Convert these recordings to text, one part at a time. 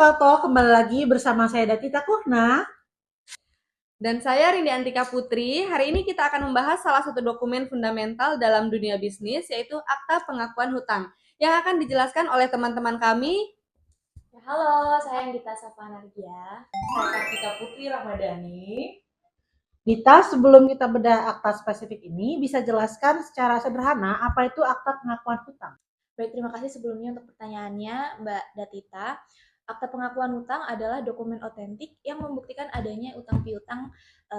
Sobat Talk, kembali lagi bersama saya Datita Kurna. Dan saya Rindy Antika Putri. Hari ini kita akan membahas salah satu dokumen fundamental dalam dunia bisnis, yaitu Akta Pengakuan Hutang, yang akan dijelaskan oleh teman-teman kami. Halo, saya Anggita Safanargia. Saya Kartika Putri Ramadhani. Dita, sebelum kita bedah akta spesifik ini, bisa jelaskan secara sederhana apa itu Akta Pengakuan Hutang? Baik, terima kasih sebelumnya untuk pertanyaannya, Mbak Datita. Akta pengakuan hutang adalah dokumen otentik yang membuktikan adanya utang piutang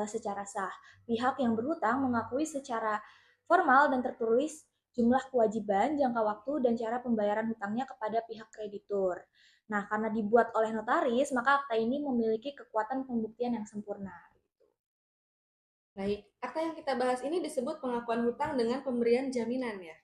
secara sah. Pihak yang berhutang mengakui secara formal dan tertulis jumlah kewajiban, jangka waktu, dan cara pembayaran hutangnya kepada pihak kreditur. Nah, karena dibuat oleh notaris, maka akta ini memiliki kekuatan pembuktian yang sempurna. Baik, akta yang kita bahas ini disebut pengakuan hutang dengan pemberian jaminan ya.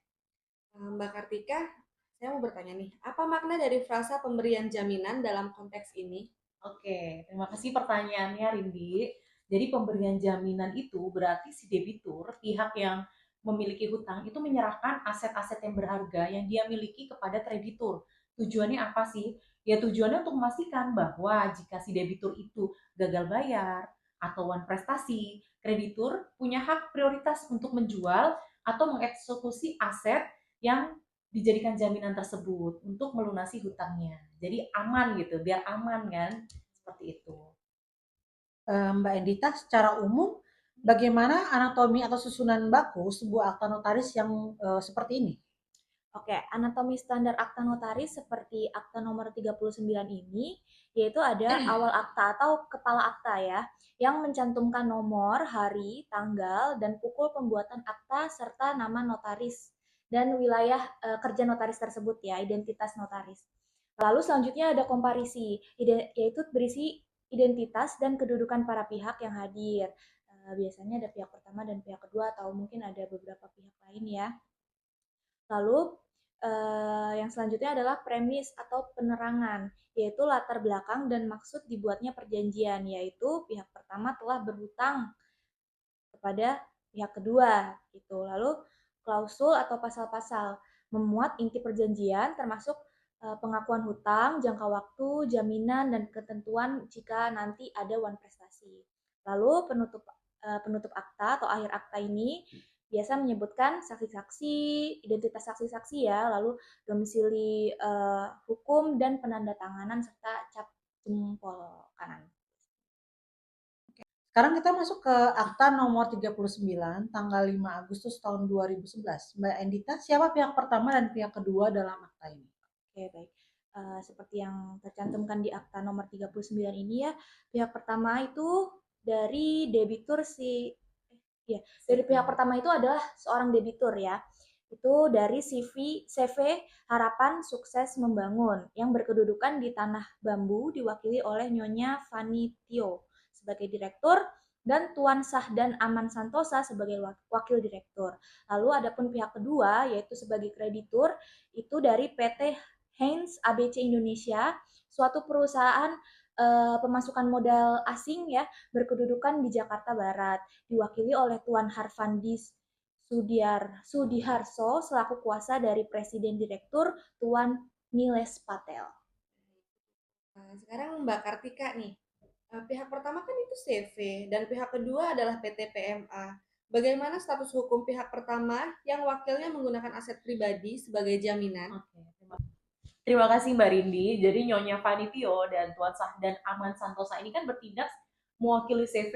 Mbak Kartika, saya mau bertanya nih, apa makna dari frasa pemberian jaminan dalam konteks ini? Oke, terima kasih pertanyaannya Rindy. Jadi pemberian jaminan itu berarti si debitur, pihak yang memiliki hutang itu menyerahkan aset-aset yang berharga yang dia miliki kepada kreditur. Tujuannya apa sih? Ya tujuannya untuk memastikan bahwa jika si debitur itu gagal bayar atau wan prestasi, kreditur punya hak prioritas untuk menjual atau mengeksekusi aset yang dijadikan jaminan tersebut untuk melunasi hutangnya. Jadi aman gitu, biar aman kan, seperti itu. Mbak Dita, secara umum, bagaimana anatomi atau susunan baku sebuah akta notaris yang seperti ini? Oke, anatomi standar akta notaris seperti akta nomor 39 ini, yaitu ada awal akta atau kepala akta ya, yang mencantumkan nomor, hari, tanggal, dan pukul pembuatan akta serta nama notaris dan wilayah kerja notaris tersebut ya, identitas notaris. Lalu selanjutnya ada komparisi, yaitu berisi identitas dan kedudukan para pihak yang hadir. Biasanya ada pihak pertama dan pihak kedua atau mungkin ada beberapa pihak lain ya. Lalu yang selanjutnya adalah premis atau penerangan, yaitu latar belakang dan maksud dibuatnya perjanjian, yaitu pihak pertama telah berhutang kepada pihak kedua gitu. Lalu klausul atau pasal-pasal memuat inti perjanjian termasuk pengakuan hutang, jangka waktu, jaminan dan ketentuan jika nanti ada wan prestasi. Lalu penutup akta atau akhir akta ini biasa menyebutkan saksi-saksi, identitas saksi-saksi ya, lalu domisili hukum dan penandatanganan serta cap jempol kanan. Sekarang kita masuk ke akta nomor 39 tanggal 5 Agustus tahun 2011. Mbak Endita, siapa pihak pertama dan pihak kedua dalam akta ini? Oke, baik. Seperti yang tercantumkan di akta nomor 39 ini ya, pihak pertama itu dari debitur dari pihak pertama itu adalah seorang debitur ya. Itu dari CV Harapan Sukses Membangun yang berkedudukan di Tanah Bambu diwakili oleh Nyonya Fanny Tio sebagai direktur dan Tuan Sahdan Aman Santosa sebagai wakil direktur. Lalu adapun pihak kedua yaitu sebagai kreditur itu dari PT Heinz ABC Indonesia, suatu perusahaan pemasukan modal asing ya berkedudukan di Jakarta Barat, diwakili oleh Tuan Harfandis Sudiharso selaku kuasa dari Presiden Direktur Tuan Niles Patel. Sekarang Mbak Kartika nih, pihak pertama kan itu CV dan pihak kedua adalah PT PMA. Bagaimana status hukum pihak pertama yang wakilnya menggunakan aset pribadi sebagai jaminan? Oke, terima kasih Mbak Rindi. Jadi Nyonya Vanitio dan Tuan Sahdan Aman Santosa ini kan bertindak mewakili CV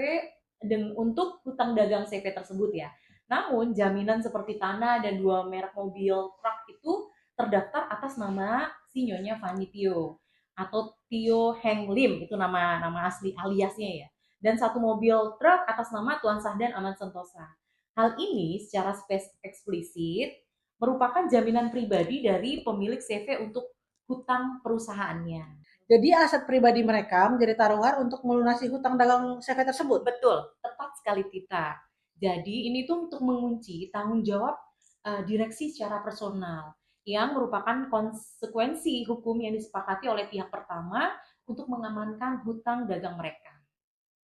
untuk hutang dagang CV tersebut ya. Namun jaminan seperti tanah dan dua merek mobil truk itu terdaftar atas nama si Nyonya Vanitio atau Tio Heng Lim, itu nama asli aliasnya ya. Dan satu mobil truk atas nama Tuan Sahdan Aman Santosa. Hal ini secara eksplisit merupakan jaminan pribadi dari pemilik CV untuk hutang perusahaannya. Jadi aset pribadi mereka menjadi taruhan untuk melunasi hutang dagang CV tersebut? Betul, tepat sekali Tita. Jadi ini tuh untuk mengunci tanggung jawab direksi secara personal yang merupakan konsekuensi hukum yang disepakati oleh pihak pertama untuk mengamankan hutang dagang mereka.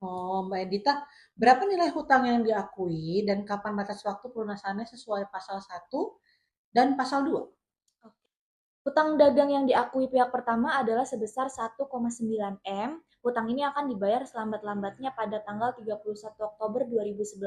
Oh, Mbak Edita, berapa nilai hutang yang diakui dan kapan batas waktu pelunasannya sesuai pasal 1 dan pasal 2? Hutang dagang yang diakui pihak pertama adalah sebesar 1,9 M. Hutang ini akan dibayar selambat-lambatnya pada tanggal 31 Oktober 2011.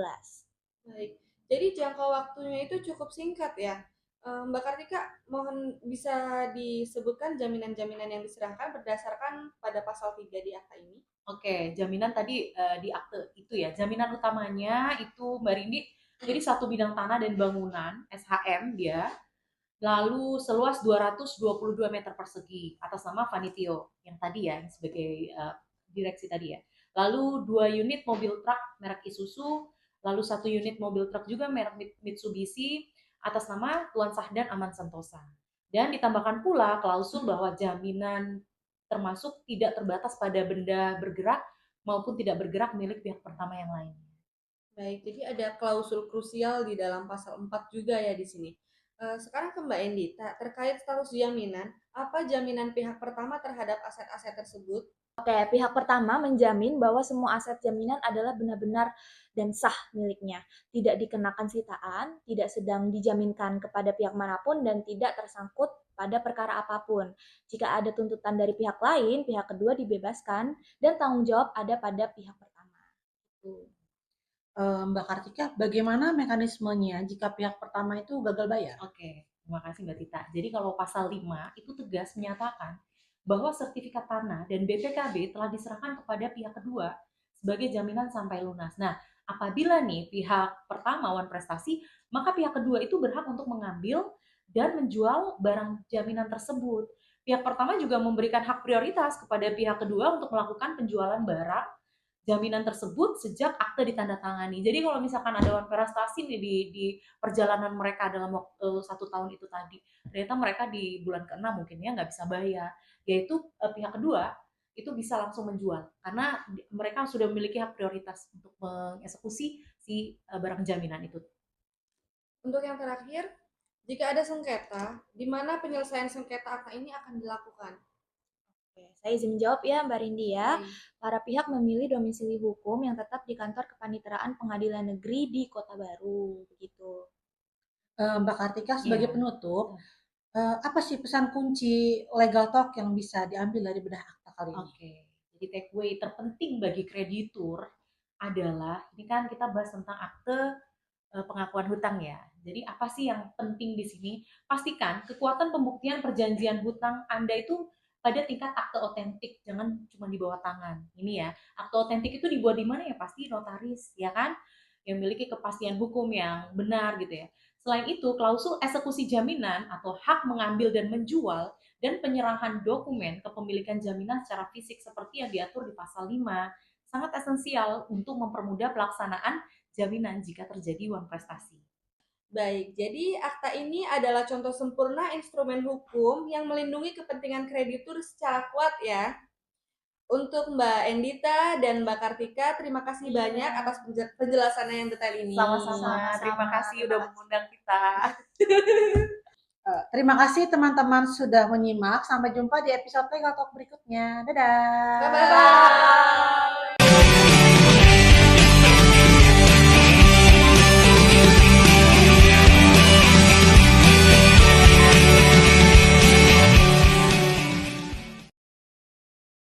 Baik, jadi jangka waktunya itu cukup singkat ya. Mbak Kartika, mohon bisa disebutkan jaminan-jaminan yang diserahkan berdasarkan pada pasal 3 di akta ini? Oke, jaminan tadi di akte itu ya. Jaminan utamanya itu Mbak Rindi, jadi satu bidang tanah dan bangunan SHM dia, lalu seluas 222 meter persegi atas nama Vanitio yang tadi ya, yang sebagai direksi tadi ya. Lalu 2 unit mobil truk merek Isuzu, lalu 1 unit mobil truk juga merek Mitsubishi atas nama Tuan Sahdan Aman Santosa. Dan ditambahkan pula klausul bahwa jaminan termasuk tidak terbatas pada benda bergerak maupun tidak bergerak milik pihak pertama yang lainnya. Baik, jadi ada klausul krusial di dalam pasal 4 juga ya di sini. Sekarang ke Mbak Endita, terkait status jaminan, apa jaminan pihak pertama terhadap aset-aset tersebut? Oke, pihak pertama menjamin bahwa semua aset jaminan adalah benar-benar dan sah miliknya, tidak dikenakan sitaan, tidak sedang dijaminkan kepada pihak manapun, dan tidak tersangkut pada perkara apapun. Jika ada tuntutan dari pihak lain, pihak kedua dibebaskan, dan tanggung jawab ada pada pihak pertama. Mbak Kartika, bagaimana mekanismenya jika pihak pertama itu gagal bayar? Oke, terima kasih Mbak Tita. Jadi kalau pasal 5 itu tegas menyatakan bahwa sertifikat tanah dan BPKB telah diserahkan kepada pihak kedua sebagai jaminan sampai lunas. Nah, apabila nih pihak pertama Wan Prestasi, maka pihak kedua itu berhak untuk mengambil dan menjual barang jaminan tersebut. Pihak pertama juga memberikan hak prioritas kepada pihak kedua untuk melakukan penjualan barang jaminan tersebut sejak akte ditandatangani. Jadi kalau misalkan ada Wan Prestasi nih di perjalanan mereka dalam waktu 1 tahun itu tadi, ternyata mereka di bulan ke-6 mungkin ya nggak bisa bayar, yaitu pihak kedua itu bisa langsung menjual karena mereka sudah memiliki hak prioritas untuk mengeksekusi si barang jaminan itu. Untuk yang terakhir, jika ada sengketa, di mana penyelesaian sengketa akta ini akan dilakukan? Oke, saya izin menjawab ya Mbak Rindi ya. Baik. Para pihak memilih domisili hukum yang tetap di kantor kepaniteraan pengadilan negeri di Kota Baru, begitu. Mbak Kartika, sebagai Iya. penutup, apa sih pesan kunci legal talk yang bisa diambil dari bedah akta kali ini? Oke, jadi takeaway terpenting bagi kreditur adalah ini kan kita bahas tentang akte pengakuan hutang ya. Jadi apa sih yang penting di sini? Pastikan kekuatan pembuktian perjanjian hutang Anda itu pada tingkat akte otentik, jangan cuma di bawah tangan. Ini ya, akte otentik itu dibuat di mana ya? Pasti notaris, ya kan? Yang memiliki kepastian hukum yang benar gitu ya. Selain itu, klausul eksekusi jaminan atau hak mengambil dan menjual dan penyerahan dokumen kepemilikan jaminan secara fisik seperti yang diatur di pasal 5 sangat esensial untuk mempermudah pelaksanaan jaminan jika terjadi uang prestasi. Baik, jadi akta ini adalah contoh sempurna instrumen hukum yang melindungi kepentingan kreditur secara kuat ya. Untuk Mbak Endita dan Mbak Kartika, terima kasih banyak atas penjelasannya yang detail ini. Sama-sama, terima kasih udah mengundang kita. Terima kasih teman-teman sudah menyimak. Sampai jumpa di episode Legal Talk berikutnya. Dadah. Bye-bye.